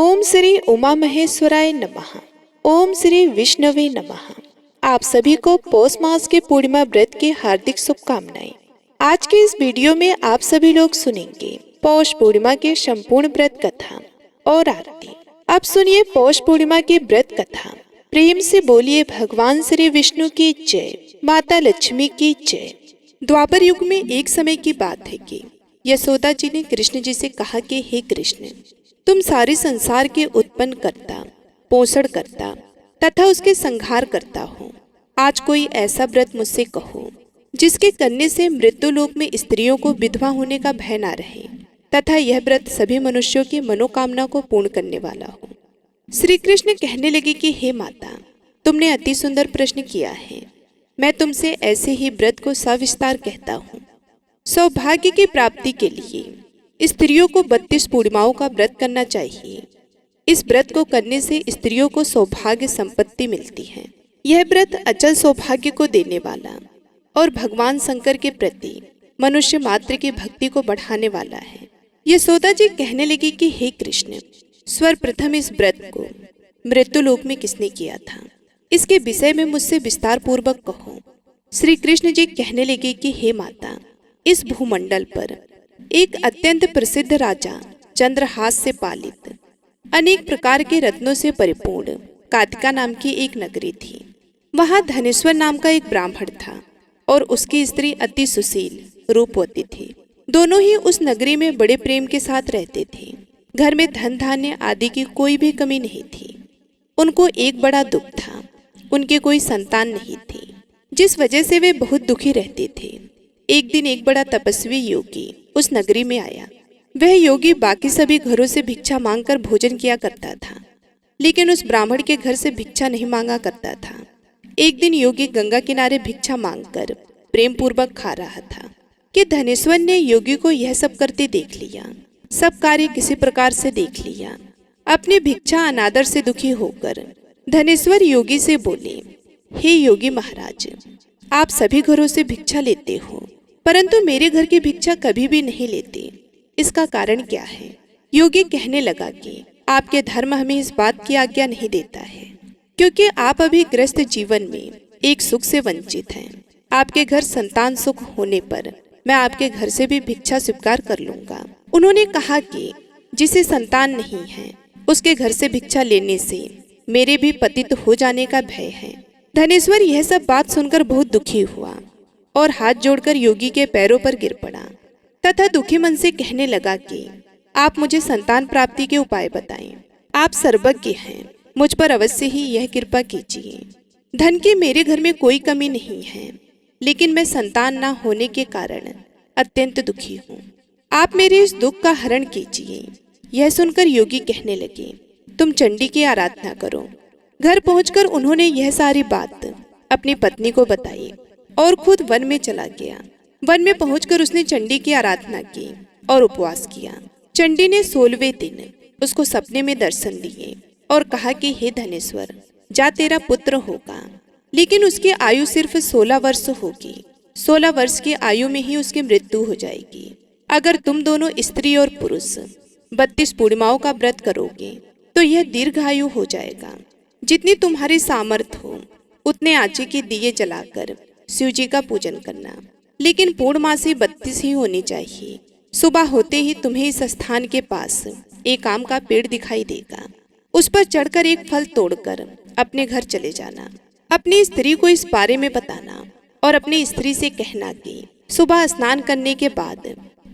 ओम श्री उमा महेश्वराय नमः। ओम श्री विष्णवे नमः। आप सभी को पौष मास के पूर्णिमा व्रत की हार्दिक शुभकामनाएं। आज के इस वीडियो में आप सभी लोग सुनेंगे पौष पूर्णिमा के संपूर्ण व्रत कथा और आरती। अब सुनिए पौष पूर्णिमा की व्रत कथा। प्रेम से बोलिए भगवान श्री विष्णु की जय, माता लक्ष्मी की जय। द्वापर युग में एक समय की बात है कि यशोदा जी ने कृष्ण जी से कहा कि हे कृष्ण, तुम सारे संसार के उत्पन्न करता, पोषण करता तथा उसके संहार करता हो। आज कोई ऐसा व्रत मुझसे कहो जिसके करने से मृत्यु लोक में स्त्रियों को विधवा होने का भय न रहे तथा यह व्रत सभी मनुष्यों की मनोकामना को पूर्ण करने वाला हो। श्री कृष्ण कहने लगे कि हे माता, तुमने अति सुंदर प्रश्न किया है। मैं तुमसे ऐसे ही व्रत को सविस्तार कहता हूँ। सौभाग्य की प्राप्ति के लिए स्त्रियों को 32 पूर्णिमाओं का व्रत करना चाहिए। इस व्रत को करने से स्त्रियों को सौभाग्य संपत्ति मिलती है। यह व्रत अचल सौभाग्य को देने वाला और भगवान शंकर के प्रति मनुष्य मात्र की भक्ति को बढ़ाने वाला है। यशोदा जी कहने लगी कि हे कृष्ण, सर्वप्रथम इस व्रत को मृत्यु लोक में किसने किया था, इसके विषय में मुझसे विस्तार पूर्वक कहो। श्री कृष्ण जी कहने लगे कि हे माता, इस भूमंडल पर एक अत्यंत प्रसिद्ध राजा चंद्रहास से पालित अनेक प्रकार के रत्नों से परिपूर्ण कातिका नाम की एक नगरी थी। वहां धनेश्वर नाम का एक ब्राह्मण था और उसकी स्त्री अति सुशील रूपवती थी। दोनों ही उस नगरी में बड़े प्रेम के साथ रहते थे। घर में धन धान्य आदि की कोई भी कमी नहीं थी। उनको एक बड़ा दुख था, उनके कोई संतान नहीं थी, जिस वजह से वे बहुत दुखी रहते थे। एक दिन एक बड़ा तपस्वी योगी उस नगरी में आया। वह योगी बाकी सभी घरों से भिक्षा मांगकर भोजन किया करता था, लेकिन उस ब्राह्मण के घर से भिक्षा नहीं मांगा करता था। एक दिन योगी गंगा किनारे भिक्षा मांगकर प्रेम पूर्वक खा रहा था कि धनेश्वर ने योगी को यह सब करते देख लिया। सब कार्य किसी प्रकार से देख लिया। अपनी भिक्षा अनादर से दुखी होकर धनेश्वर योगी से बोले, हे योगी महाराज, आप सभी घरों से भिक्षा लेते हो, परंतु मेरे घर की भिक्षा कभी भी नहीं लेते। इसका कारण क्या है? योगी कहने लगा कि आपके धर्म हमें इस बात की आज्ञा नहीं देता है, क्योंकि आप अभी ग्रस्त जीवन में एक सुख से वंचित हैं। आपके घर संतान सुख होने पर मैं आपके घर से भी भिक्षा स्वीकार कर लूंगा। उन्होंने कहा कि जिसे संतान नहीं है उसके घर से भिक्षा लेने से मेरे भी पतित हो जाने का भय है। धनेश्वर यह सब बात सुनकर बहुत दुखी हुआ और हाथ जोड़कर योगी के पैरों पर गिर पड़ा तथा दुखी मन से कहने लगा कि आप मुझे संतान प्राप्ति के उपाय बताएं। आप सर्वज्ञ हैं, मुझ पर अवश्य ही यह कृपा कीजिए। धन की मेरे घर में कोई कमी नहीं है, लेकिन मैं संतान न होने के कारण अत्यंत दुखी हूँ। आप मेरे इस दुख का हरण कीजिए। यह सुनकर योगी कहने लगे, तुम चंडी की आराधना करो। घर पहुंचकर उन्होंने यह सारी बात अपनी पत्नी को बताई और खुद वन में चला गया। वन में पहुंचकर उसने चंडी की आराधना की और उपवास किया। चंडी ने 16वें दिन उसको सपने में दर्शन दिए और कहा कि हे धनेश्वर, जा तेरा पुत्र होगा, लेकिन उसकी आयु सिर्फ 16 वर्ष होगी। 16 वर्ष की आयु में ही उसकी मृत्यु हो जाएगी। अगर तुम दोनों स्त्री और पुरुष 32 पूर्णिमाओं का व्रत करोगे तो यह दीर्घायु हो जाएगा। जितनी तुम्हारी सामर्थ्य हो उतने आँचे के दिए जलाकर शिव जी का पूजन करना, लेकिन पूर्णमासी 32 ही होनी चाहिए। सुबह होते ही तुम्हें इस स्थान के पास एक आम का पेड़ दिखाई देगा। उस पर चढ़कर एक फल तोड़कर अपने घर चले जाना। अपनी स्त्री को इस बारे में बताना और अपनी स्त्री से कहना कि सुबह स्नान करने के बाद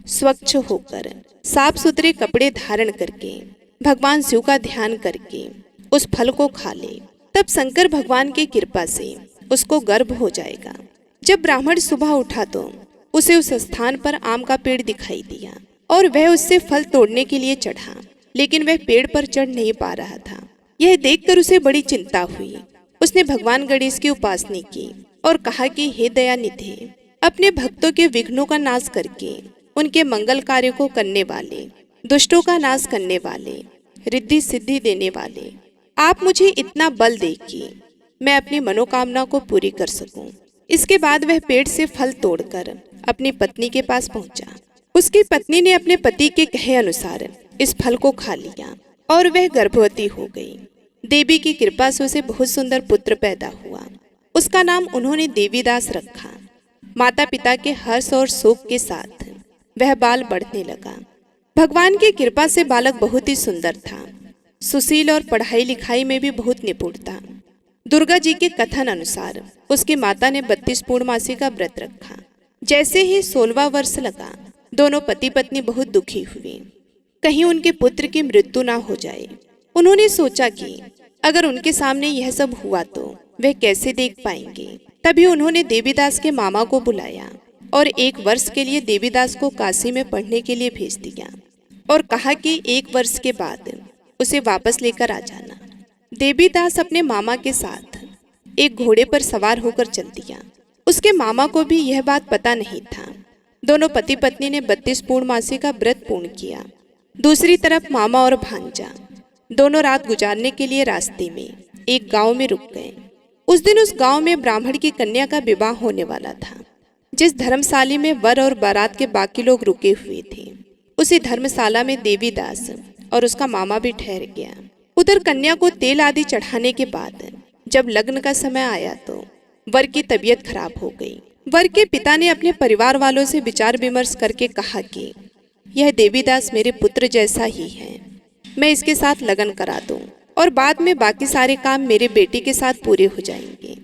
स्वच्छ होकर साफ सुथरे कपड़े धारण करके भगवान शिव का ध्यान करके उस फल को खा ले। तब शंकर भगवान की कृपा से उसको गर्भ हो जाएगा। जब ब्राह्मण सुबह उठा तो उसे उस स्थान पर आम का पेड़ दिखाई दिया और वह उससे फल तोड़ने के लिए चढ़ा, लेकिन वह पेड़ पर चढ़ नहीं पा रहा था। यह देखकर उसे बड़ी चिंता हुई। उसने भगवान गणेश की उपासना की और कहा कि हे दयानिधि, अपने भक्तों के विघ्नों का नाश करके उनके मंगल कार्य को करने वाले, दुष्टों का नाश करने वाले, रिद्धि सिद्धि देने वाले, आप मुझे इतना बल दे कि मैं अपनी मनोकामना को पूरी कर सकूं। इसके बाद वह पेड़ से फल तोड़कर अपनी पत्नी के पास पहुंचा। उसकी पत्नी ने अपने पति के कहे अनुसार इस फल को खा लिया और वह गर्भवती हो गई। देवी की कृपा से उसे बहुत सुंदर पुत्र पैदा हुआ। उसका नाम उन्होंने देवीदास रखा। माता पिता के हर्ष और शोक के साथ वह बाल बढ़ने लगा। भगवान की कृपा से बालक बहुत ही सुंदर था, सुशील और पढ़ाई लिखाई में भी बहुत निपुण था। दुर्गा जी के कथन अनुसार उसकी माता ने 32 पूर्णमासी का व्रत रखा। जैसे ही 16वां वर्ष लगा, दोनों पति पत्नी बहुत दुखी हुए, कहीं उनके पुत्र की मृत्यु ना हो जाए। उन्होंने सोचा कि अगर उनके सामने यह सब हुआ तो वे कैसे देख पाएंगे। तभी उन्होंने देवीदास के मामा को बुलाया और 1 वर्ष के लिए देवीदास को काशी में पढ़ने के लिए भेज दिया और कहा कि 1 वर्ष के बाद उसे वापस लेकर आ जाना। देवीदास अपने मामा के साथ एक घोड़े पर सवार होकर चल दिया। उसके मामा को भी यह बात पता नहीं था। दोनों पति पत्नी ने 32 पूर्णमासी का व्रत पूर्ण किया। दूसरी तरफ मामा और भांजा दोनों रात गुजारने के लिए रास्ते में एक गांव में रुक गए। उस दिन उस गांव में ब्राह्मण की कन्या का विवाह होने वाला था। जिस धर्मशाला में वर और बारात के बाकी लोग रुके हुए थे, उसी धर्मशाला में देवीदास और उसका मामा भी ठहर गया। उधर कन्या को तेल आदि चढ़ाने के बाद जब लग्न का समय आया तो वर की तबीयत खराब हो गई। वर के पिता ने अपने परिवार वालों से विचार विमर्श करके कहा कि यह देवीदास मेरे पुत्र जैसा ही है, मैं इसके साथ लगन करा दूं और बाद में बाकी सारे काम मेरे बेटे के साथ पूरे हो जाएंगे।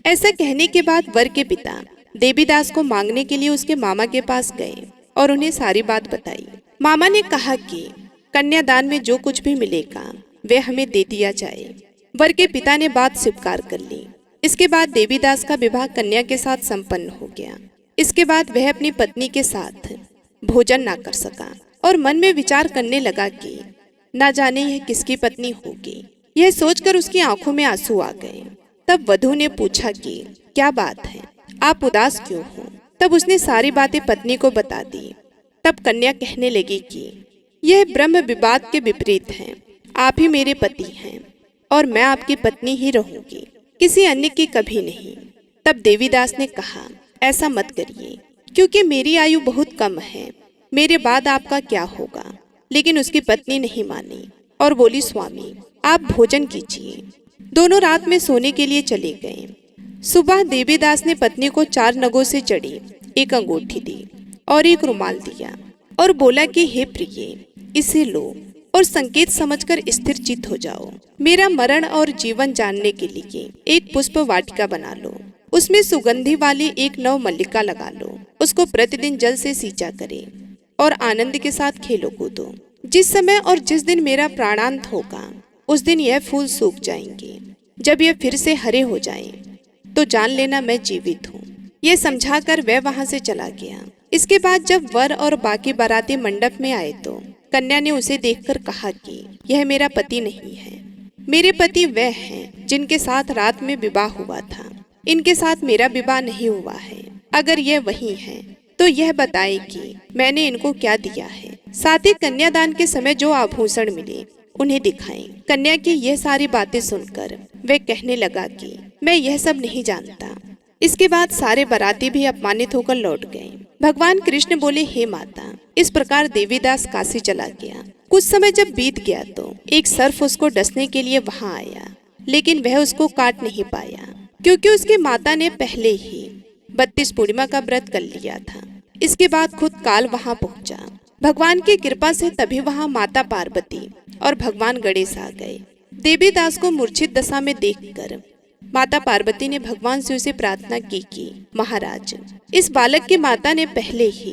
ऐसा कहने के बाद वर के पिता देवीदास को मांगने के लिए उसके मामा के पास गए और उन्हें सारी बात बताई। मामा ने कहा कि कन्यादान में जो कुछ भी मिलेगा वे हमें दे दिया जाए। वर के पिता ने बात स्वीकार कर ली। इसके बाद देवीदास का विवाह कन्या के साथ संपन्न हो गया। इसके बाद वह अपनी पत्नी के साथ भोजन ना कर सका और मन में विचार करने लगा कि ना जाने यह किसकी पत्नी होगी। यह सोचकर उसकी आंखों में आंसू आ गए। तब वधू ने पूछा कि क्या बात है, आप उदास क्यों हो। तब उसने सारी बातें पत्नी को बता दी। तब कन्या कहने लगी कि यह ब्रह्म विवाद के विपरीत है। आप ही मेरे पति हैं और मैं आपकी पत्नी ही रहूंगी, किसी अन्य की कभी नहीं। तब देवीदास ने कहा, ऐसा मत करिए, क्योंकि मेरी आयु बहुत कम है, मेरे बाद आपका क्या होगा। लेकिन उसकी पत्नी नहीं मानी और बोली, स्वामी आप भोजन कीजिए। दोनों रात में सोने के लिए चले गए। सुबह देवीदास ने पत्नी को 4 नगों से जड़ी एक अंगूठी दी और एक रुमाल दिया और बोला कि हे प्रिय, इसे लो और संकेत समझकर स्थिर चित्त हो जाओ। मेरा मरण और जीवन जानने के लिए एक पुष्प वाटिका बना लो, उसमें सुगंधि वाली एक नव मल्लिका लगा लो, उसको प्रतिदिन जल से सींचा करे और आनंद के साथ खेलो कूदो। जिस समय और जिस दिन मेरा प्राणांत होगा उस दिन यह फूल सूख जाएंगे। जब यह फिर से हरे हो जाएं, तो जान लेना मैं जीवित हूँ। ये समझाकर वह वहां से चला गया। इसके बाद जब वर और बाकी बाराती मंडप में आए तो कन्या ने उसे देखकर कहा कि यह मेरा पति नहीं है, मेरे पति वह हैं जिनके साथ रात में विवाह हुआ था। इनके साथ मेरा विवाह नहीं हुआ है। अगर यह वही है तो यह बताए कि मैंने इनको क्या दिया है, साथ ही कन्यादान के समय जो आभूषण मिले उन्हें दिखाएं। कन्या की यह सारी बातें सुनकर वह कहने लगा कि मैं यह सब नहीं जानता। इसके बाद सारे बाराती भी अपमानित होकर लौट गए। भगवान कृष्ण बोले, हे माता, इस प्रकार देवीदास काशी चला गया। कुछ समय जब बीत गया तो एक सर्प उसको डसने के लिए वहां आया, लेकिन वह उसको काट नहीं पाया, क्योंकि उसकी माता ने पहले ही 32 पूर्णिमा का व्रत कर लिया था। इसके बाद खुद काल वहां पहुंचा। भगवान की कृपा से तभी वहां माता पार्वती और भगवान गणेश आ गए। देवीदास को मूर्छित दशा में देखकर माता पार्वती ने भगवान शिव से प्रार्थना की कि महाराज, इस बालक की माता ने पहले ही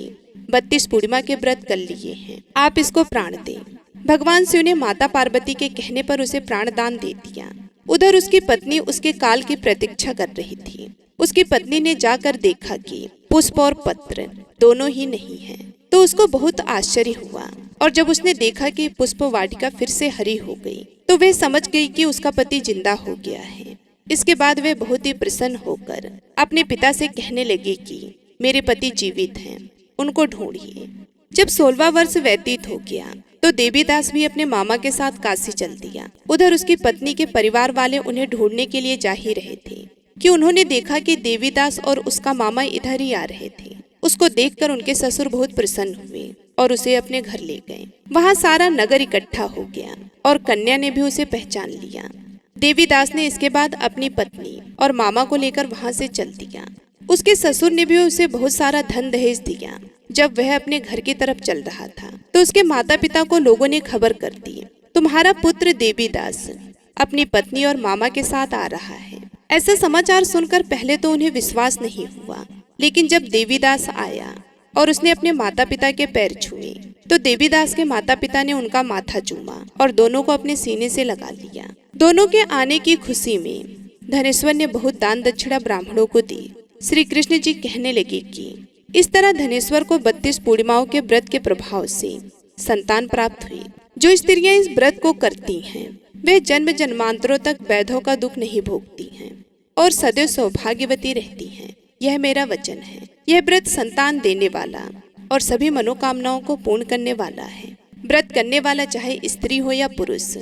32 पूर्णिमा के व्रत कर लिए हैं, आप इसको प्राण दें। भगवान शिव ने माता पार्वती के कहने पर उसे प्राण दान दे दिया। उधर उसकी पत्नी उसके काल की प्रतीक्षा कर रही थी। उसकी पत्नी ने जाकर देखा कि पुष्प और पत्र दोनों ही नहीं हैं, तो उसको बहुत आश्चर्य हुआ। और जब उसने देखा कि पुष्प वाटिका फिर से हरी हो गई तो वह समझ गई कि उसका पति जिंदा हो गया है। इसके बाद वे बहुत ही प्रसन्न होकर अपने पिता से कहने लगे कि मेरे पति जीवित हैं, उनको ढूंढिए। जब 16वां वर्ष व्यतीत हो गया तो देवीदास भी अपने मामा के साथ काशी चल दिया। उधर उसकी पत्नी के परिवार वाले उन्हें ढूंढने के लिए जा ही रहे थे कि उन्होंने देखा कि देवीदास और उसका मामा इधर ही आ रहे थे। उसको देखकर उनके ससुर बहुत प्रसन्न हुए और उसे अपने घर ले गए। वहाँ सारा नगर इकट्ठा हो गया और कन्या ने भी उसे पहचान लिया। देवीदास ने इसके बाद अपनी पत्नी और मामा को लेकर वहाँ से चल दिया। उसके ससुर ने भी उसे बहुत सारा धन दहेज दिया। जब वह अपने घर की तरफ चल रहा था तो उसके माता पिता को लोगों ने खबर कर दी, तुम्हारा पुत्र देवीदास अपनी पत्नी और मामा के साथ आ रहा है। ऐसा समाचार सुनकर पहले तो उन्हें विश्वास नहीं हुआ, लेकिन जब देवीदास आया और उसने अपने माता पिता के पैर छुए तो देवीदास के माता पिता ने उनका माथा चूमा और दोनों को अपने सीने से लगा लिया। दोनों के आने की खुशी में धनेश्वर ने बहुत दान दक्षिणा ब्राह्मणों को दी। श्री कृष्ण जी कहने लगे कि इस तरह धनेश्वर को 32 पूर्णिमाओं के व्रत के प्रभाव से संतान प्राप्त हुई। जो स्त्रियां इस व्रत को करती हैं वे जन्म जन्मांतरों तक वैधों का दुख नहीं भोगती हैं और सदैव सौभाग्यवती रहती हैं। यह मेरा वचन है। यह व्रत संतान देने वाला और सभी मनोकामनाओं को पूर्ण करने वाला है। व्रत करने वाला चाहे स्त्री हो या पुरुष,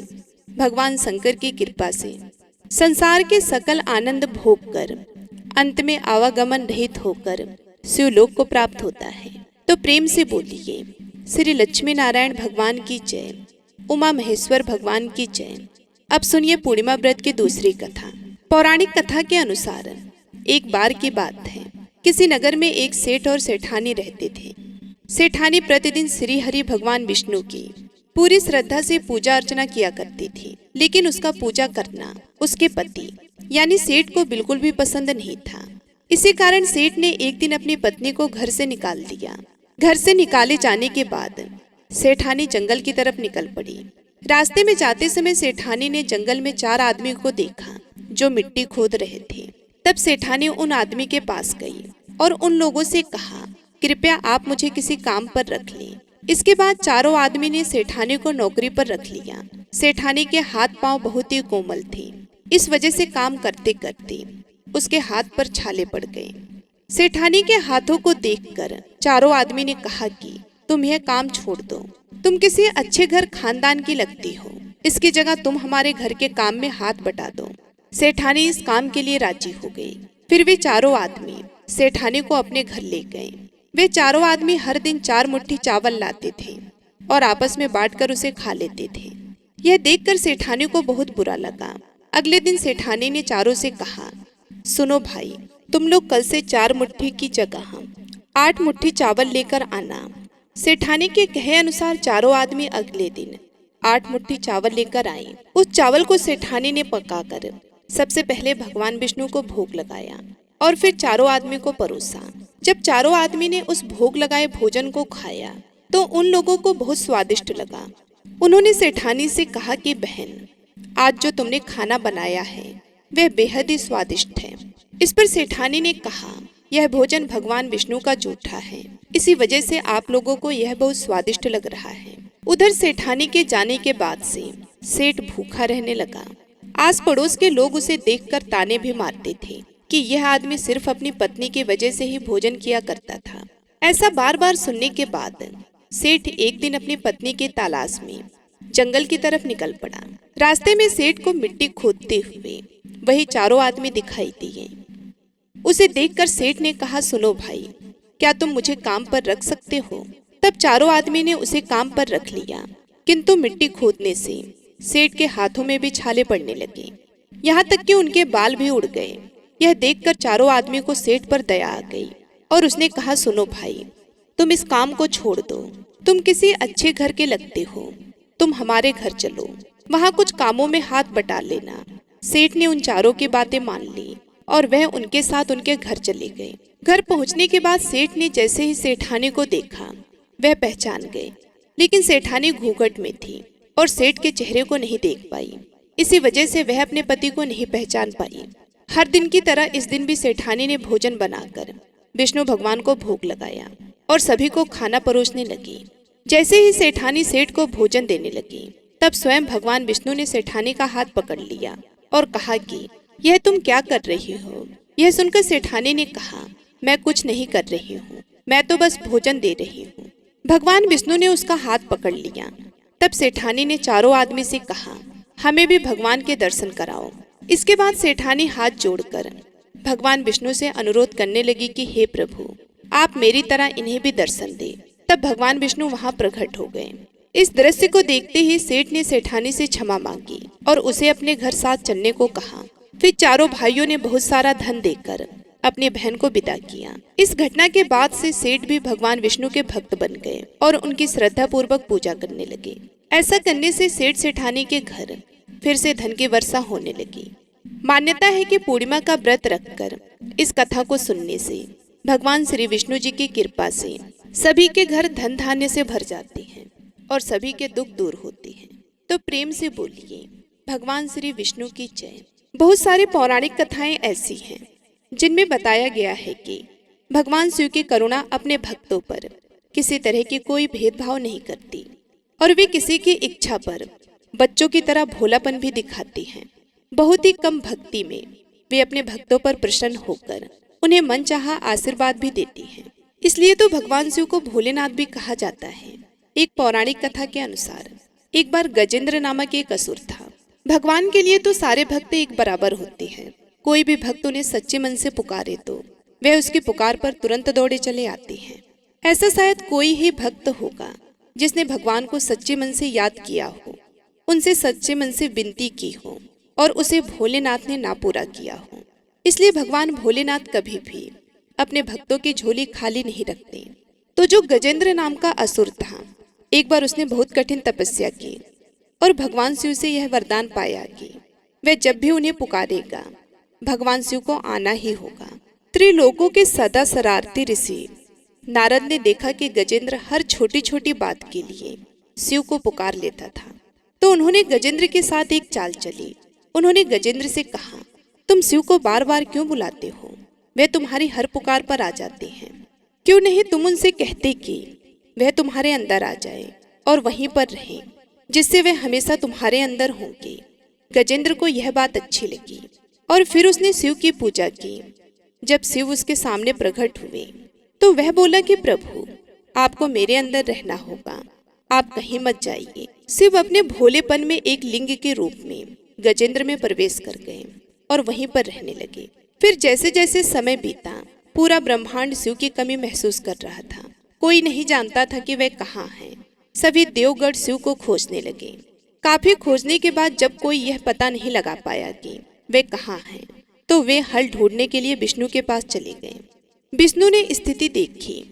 भगवान शंकर की कृपा से संसार के सकल आनंद भोग कर अंत में आवागमन रहित होकर शिवलोक को प्राप्त होता है। तो प्रेम से बोलिए, श्री लक्ष्मी नारायण भगवान की जय, उमा महेश्वर भगवान की जय। अब सुनिए पूर्णिमा व्रत की दूसरी कथा। पौराणिक कथा के अनुसार एक बार की बात है, किसी नगर में एक सेठ और सेठानी रहते थे। सेठानी प्रतिदिन श्री हरि भगवान विष्णु की पूरी श्रद्धा से पूजा अर्चना किया करती थी, लेकिन उसका पूजा करना उसके पति यानी सेठ को बिल्कुल भी पसंद नहीं था। इसी कारण सेठ ने एक दिन अपनी पत्नी को घर से निकाल दिया। घर से निकाले जाने के बाद सेठानी जंगल की तरफ निकल पड़ी। रास्ते में जाते समय सेठानी ने जंगल में 4 आदमी को देखा जो मिट्टी खोद रहे थे। तब सेठानी उन आदमी के पास गई और उन लोगों से कहा, कृपया आप मुझे किसी काम पर रख लें। इसके बाद चारों आदमी ने सेठानी को नौकरी पर रख लिया। सेठानी के हाथ पांव बहुत ही कोमल थे, इस वजह से काम करते करते उसके हाथ पर छाले पड़ गए। सेठानी के हाथों को देखकर चारों आदमी ने कहा कि तुम यह काम छोड़ दो, तुम किसी अच्छे घर खानदान की लगती हो, इसकी जगह तुम हमारे घर के काम में हाथ बटा दो। सेठानी इस काम के लिए राजी हो गई। फिर वे चारों आदमी सेठानी को अपने घर ले गए। वे चारों आदमी हर दिन 4 मुट्ठी चावल लाते थे और आपस में बांटकर उसे खा लेते थे। यह देखकर सेठानी को बहुत बुरा लगा। अगले दिन सेठानी ने चारों से कहा, सुनो भाई, तुम लोग कल से 4 मुट्ठी की जगह 8 मुट्ठी चावल लेकर आना। सेठानी के कहे अनुसार चारों आदमी अगले दिन 8 मुट्ठी चावल लेकर आए। उस चावल को सेठानी ने पकाकर सबसे पहले भगवान विष्णु को भोग लगाया और फिर चारों आदमी को परोसा। जब चारों आदमी ने उस भोग लगाए भोजन को खाया तो उन लोगों को बहुत स्वादिष्ट लगा। उन्होंने सेठानी से कहा कि बहन, आज जो तुमने खाना बनाया है वह बेहद ही स्वादिष्ट है। इस पर सेठानी ने कहा, यह भोजन भगवान विष्णु का जूठा है, इसी वजह से आप लोगों को यह बहुत स्वादिष्ट लग रहा है। उधर सेठानी के जाने के बाद से सेठ भूखा रहने लगा। आस पड़ोस के लोग उसे देखकर ताने भी मारते थे कि यह आदमी सिर्फ अपनी पत्नी की वजह से ही भोजन किया करता था। ऐसा बार बार सुनने के बाद सेठ एक दिन अपनी पत्नी के तलाश में जंगल की तरफ निकल पड़ा। रास्ते में सेठ को मिट्टी खोदते हुए वही चारों आदमी दिखाई दिए। उसे देखकर सेठ ने कहा, सुनो भाई, क्या तुम मुझे काम पर रख सकते हो? तब चारों आदमी ने उसे काम पर रख लिया, किंतु मिट्टी खोदने से सेठ के हाथों में भी छाले पड़ने लगे, यहाँ तक कि उनके बाल भी उड़ गए। यह देखकर चारों आदमी को सेठ पर दया आ गई और उसने कहा, सुनो भाई, तुम इस काम को छोड़ दो, तुम किसी अच्छे घर के लगते हो, तुम हमारे घर चलो, वहाँ कुछ कामों में हाथ बटा लेना। सेठ ने उन चारों की बातें मान ली और वह उनके साथ उनके घर चले गए। घर पहुँचने के बाद सेठ ने जैसे ही सेठानी को देखा वह पहचान गए, लेकिन सेठानी घूंघट में थी और सेठ के चेहरे को नहीं देख पाई। इसी वजह से वह अपने पति को नहीं पहचान पाई। हर दिन की तरह इस दिन भी सेठानी ने भोजन बनाकर विष्णु भगवान को भोग लगाया और सभी को खाना परोसने लगी। जैसे ही सेठानी सेठ को भोजन देने लगी तब स्वयं भगवान विष्णु ने सेठानी का हाथ पकड़ लिया और कहा कि यह तुम क्या कर रही हो? यह सुनकर सेठानी ने कहा, मैं कुछ नहीं कर रही हूँ, मैं तो बस भोजन दे रही हूँ। भगवान विष्णु ने उसका हाथ पकड़ लिया। तब सेठानी ने चारों आदमी से कहा, हमें भी भगवान के दर्शन कराओ। इसके बाद सेठानी हाथ जोड़कर भगवान विष्णु से अनुरोध करने लगी कि हे प्रभु, आप मेरी तरह इन्हें भी दर्शन दे। तब भगवान विष्णु वहां प्रकट हो गए। इस दृश्य को देखते ही सेठ ने सेठानी से क्षमा मांगी और उसे अपने घर साथ चलने को कहा। फिर चारों भाइयों ने बहुत सारा धन देकर अपनी बहन को विदा किया। इस घटना के बाद से सेठ भी भगवान विष्णु के भक्त बन गए और उनकी श्रद्धा पूर्वक पूजा करने लगे। ऐसा करने से सेठ सेठानी के घर फिर से धन की वर्षा होने लगी। मान्यता है कि पूर्णिमा का व्रत रखकर इस कथा को सुनने से भगवान श्री विष्णु जी की कृपा से सभी के घर धन धान्य से भर जाते हैं और सभी के दुख दूर होते हैं। तो प्रेम से बोलिए भगवान श्री विष्णु की जय। बहुत सारी पौराणिक कथाएं ऐसी हैं जिनमें बताया गया है कि भगवान शिव की करुणा अपने भक्तों पर किसी तरह की कोई भेदभाव नहीं करती और वे किसी की इच्छा पर बच्चों की तरह भोलापन भी दिखाती हैं। बहुत ही कम भक्ति में वे अपने भक्तों पर प्रसन्न होकर उन्हें मनचाहा आशीर्वाद भी देती हैं। इसलिए तो भगवान शिव को भोलेनाथ भी कहा जाता है। एक पौराणिक कथा के अनुसार एक बार गजेंद्र नामक एक असुर था। भगवान के लिए तो सारे भक्त एक बराबर होते हैं। कोई भी भक्त उन्हें सच्चे मन से पुकारे तो वे उसकी पुकार पर तुरंत दौड़े चले आते हैं। ऐसा शायद कोई ही भक्त होगा जिसने भगवान को सच्चे मन से याद किया हो, उनसे सच्चे मन से विनती की हो और उसे भोलेनाथ ने ना पूरा किया हो। इसलिए भगवान भोलेनाथ कभी भी अपने भक्तों की झोली खाली नहीं रखते। तो जो गजेंद्र नाम का असुर था, एक बार उसने बहुत कठिन तपस्या की और भगवान शिव से यह वरदान पाया कि वह जब भी उन्हें पुकारेगा भगवान शिव को आना ही होगा। त्रिलोकों के सदा शरारती ऋषि नारद ने देखा कि गजेंद्र हर छोटी छोटी बात के लिए शिव को पुकार लेता था। तो उन्होंने गजेंद्र के साथ एक चाल चली। उन्होंने गजेंद्र से कहा, तुम शिव को बार बार क्यों बुलाते हो? वे तुम्हारी हर पुकार पर आ जाते हैं। क्यों नहीं तुम उनसे कहते कि वह तुम्हारे अंदर आ जाए और वहीं पर रहे, जिससे वे हमेशा तुम्हारे अंदर होंगे। गजेंद्र को यह बात अच्छी लगी और फिर उसने शिव की पूजा की। जब शिव उसके सामने प्रकट हुए तो वह बोला कि प्रभु, आपको मेरे अंदर रहना होगा, आप कहीं मत जाइए। शिव अपने भोलेपन में एक लिंग के रूप में गजेंद्र में प्रवेश कर गए और वहीं पर रहने लगे। फिर जैसे जैसे समय बीता, पूरा ब्रह्मांड शिव की कमी महसूस कर रहा था। कोई नहीं जानता था कि वह कहाँ है। सभी देवगढ़ शिव को खोजने लगे। काफी खोजने के बाद जब कोई यह पता नहीं लगा पाया कि वे कहाँ हैं, तो वे हल ढूंढने के लिए विष्णु के पास चले गए। विष्णु ने स्थिति देखी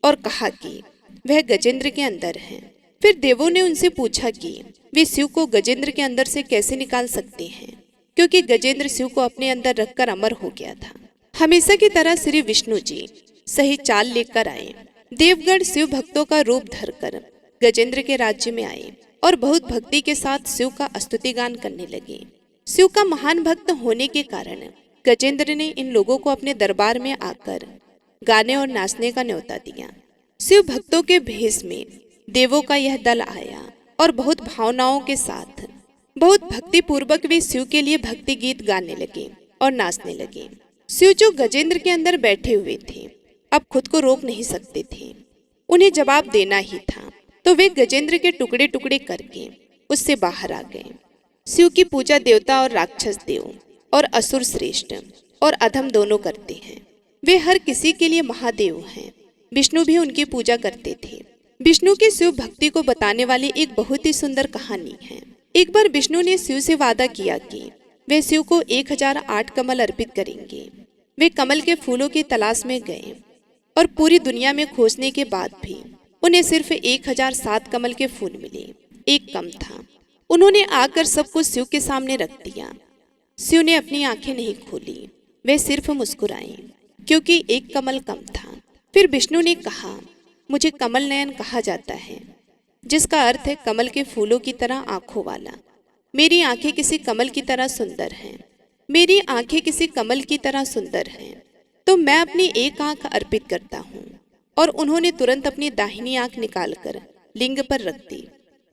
और कहा कि वह गजेंद्र के अंदर है। फिर देवों ने उनसे पूछा कि वे शिव को गजेंद्र के अंदर से कैसे निकाल सकते हैं, क्योंकि गजेंद्र शिव को अपने अंदर रखकर अमर हो गया था। हमेशा की तरह श्री विष्णु जी सही चाल लेकर आए। देवगढ़ शिव भक्तों का रूप धरकर गजेंद्र के राज्य में आए और बहुत भक्ति के साथ शिव का स्तुति गान करने लगे। शिव का महान भक्त होने के कारण गजेंद्र ने इन लोगों को अपने दरबार में आकर गाने और नाचने का न्योता दिया। शिव भक्तों के भेष में देवों का यह दल आया और बहुत भावनाओं के साथ बहुत भक्ति पूर्वक वे शिव के लिए भक्ति गीत गाने लगे और नाचने लगे। शिव जो गजेंद्र के अंदर बैठे हुए थे, अब खुद को रोक नहीं सकते थे। उन्हें जवाब देना ही था, तो वे गजेंद्र के टुकड़े टुकड़े करके उससे बाहर आ गए। शिव की पूजा देवता और राक्षस देव और असुर श्रेष्ठ और अधम दोनों करते हैं। वे हर किसी के लिए महादेव हैं। विष्णु भी उनकी पूजा करते थे। विष्णु की शिव भक्ति को बताने वाली एक बहुत ही सुंदर कहानी है। एक बार विष्णु ने शिव से वादा किया कि वे शिव को 1008 कमल अर्पित करेंगे। वे कमल के फूलों की तलाश में गए और पूरी दुनिया में खोजने के बाद भी उन्हें सिर्फ 1007 कमल के फूल मिले। एक कम था। उन्होंने आकर सब कुछ शिव के सामने रख दिया। शिव ने अपनी आंखें नहीं खोली, वे सिर्फ मुस्कुराए, क्योंकि एक कमल कम था। फिर विष्णु ने कहा, मुझे कमल नयन कहा जाता है, जिसका अर्थ है कमल के फूलों की तरह आंखों वाला। मेरी आंखें किसी कमल की तरह सुंदर हैं। मेरी आंखें किसी कमल की तरह सुंदर हैं, तो मैं अपनी एक आंख अर्पित करता हूँ। और उन्होंने तुरंत अपनी दाहिनी आंख निकालकर लिंग पर रख दी।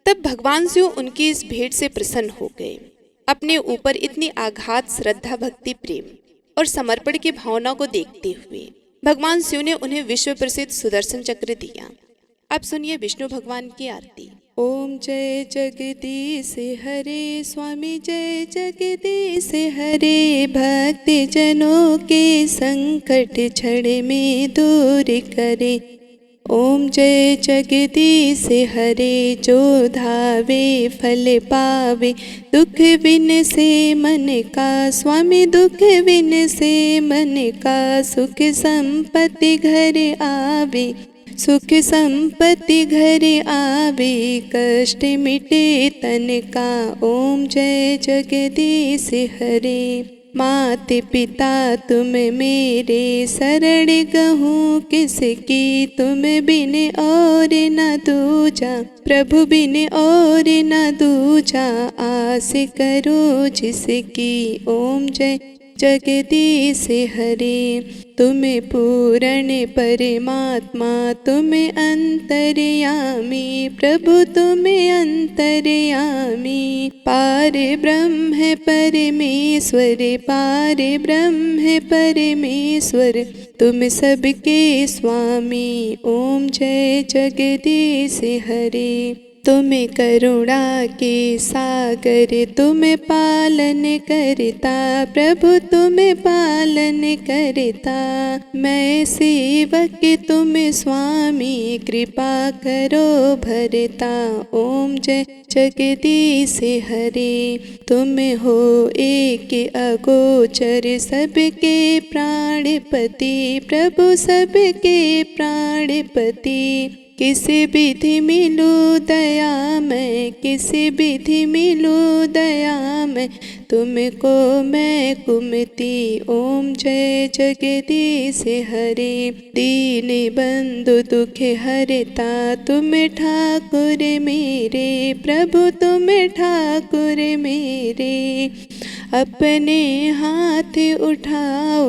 तब भगवान शिव उनकी इस भेंट से प्रसन्न हो गए। अपने ऊपर इतनी आघात श्रद्धा भक्ति प्रेम और समर्पण की भावना को देखते हुए भगवान शिव ने उन्हें विश्व प्रसिद्ध सुदर्शन चक्र दिया। अब सुनिए विष्णु भगवान की आरती। ओम जय जगदीश हरे स्वामी, जय जगदीश हरे, भक्त जनों के संकट क्षण में दूर करे। ओम जय जगदीश हरे, जो धावे फल पावे, दुख बिन से मन का स्वामी, दुख बिन से मन का सुख संपत्ति घर आवे, सुख संपत्ति घर आवे, कष्ट मिटे तन का। ओम जय जगदीश हरे। मात पिता तुम मेरे, शरण गहूँ किसकी, तुम बिन और न दूजा, प्रभु बिन और न दूजा, आस करो जिसकी। ओम जय जगदीश हरे। तुम पूर्ण परमात्मा, तुम अंतर्यामी, प्रभु तुम अंतर्यामी, पार ब्रह्म परमेश्वर, पार ब्रह्म परमेश्वर, तुम सबके स्वामी। ओम जय जगदीश हरे। तुम करुणा के सागर, तुम पालन करता, प्रभु तुम पालन करता, मैं सेवक तुम स्वामी, कृपा करो भरता। ओम जय जगदीश हरे। तुम हो एक अगोचर, सबके प्राणपति, प्रभु सबके प्राणपति, किस विधि मिलू दया मैं, किस विधि मिलू दया मैं, तुमको मैं कुमति। ओम जय जगदीश हरे। दीन बंधु दुख हरता, तुम ठाकुर मेरे, प्रभु तुम ठाकुर मेरे, अपने हाथ उठाओ,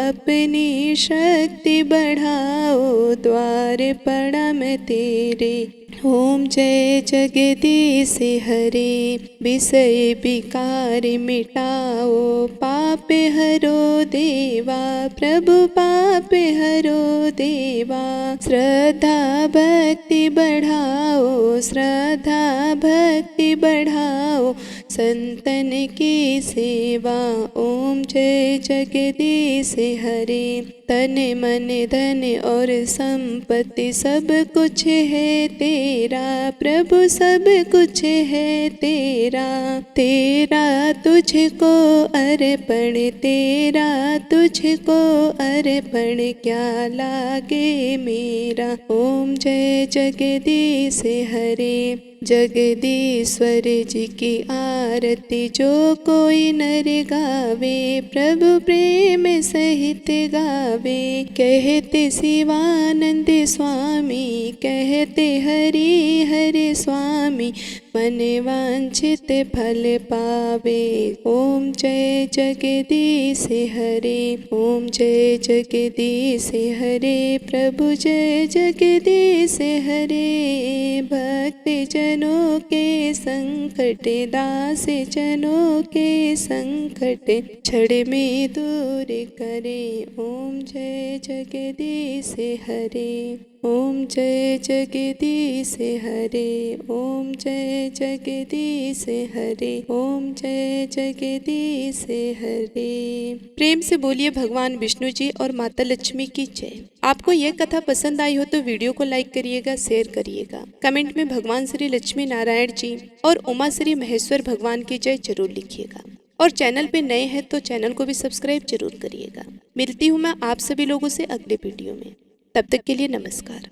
अपनी शक्ति बढ़ाओ, द्वार पड़ा मैं तेरे। ओम जय जगदीश हरे। विषय विकार मिटाओ, पाप हरो देवा, प्रभु पाप हरो देवा, श्रद्धा भक्ति बढ़ाओ, श्रद्धा भक्ति बढ़ाओ, संतन की सेवा। ओम जय जगदीश हरे। तन मन धन और संपत्ति सब कुछ है तेरा, प्रभु सब कुछ है तेरा, तेरा तुझको अर्पण, तेरा तुझको अर्पण, क्या लागे मेरा। ओम जय जगदीश हरे। जगदीश्वर जी की आरती जो कोई नर गावे, प्रभु प्रेम सहित गावे, कहते शिवानंद स्वामी, कहते हरि हरि स्वामी, मन वांछित फल पावे। ओम जय जगदीश हरे। ओम जय जगदीश हरे। प्रभु जय जगदीश हरे। भक्त जनों के संकट, दास जनों के संकट, क्षण में दूर करे। ओम जय जगदीश हरे। ओम जय जगदीश हरे। ओम जय जगदीश हरे। ओम जय जगदीश हरे। प्रेम से बोलिए भगवान विष्णु जी और माता लक्ष्मी की जय। आपको यह कथा पसंद आई हो तो वीडियो को लाइक करिएगा, शेयर करिएगा, कमेंट में भगवान श्री लक्ष्मी नारायण जी और उमा श्री महेश्वर भगवान की जय जरूर लिखिएगा। और चैनल पे नए हैं तो चैनल को भी सब्सक्राइब जरूर करिएगा। मिलती हूँ मैं आप सभी लोगों से अगले वीडियो में। तब तक के लिए नमस्कार।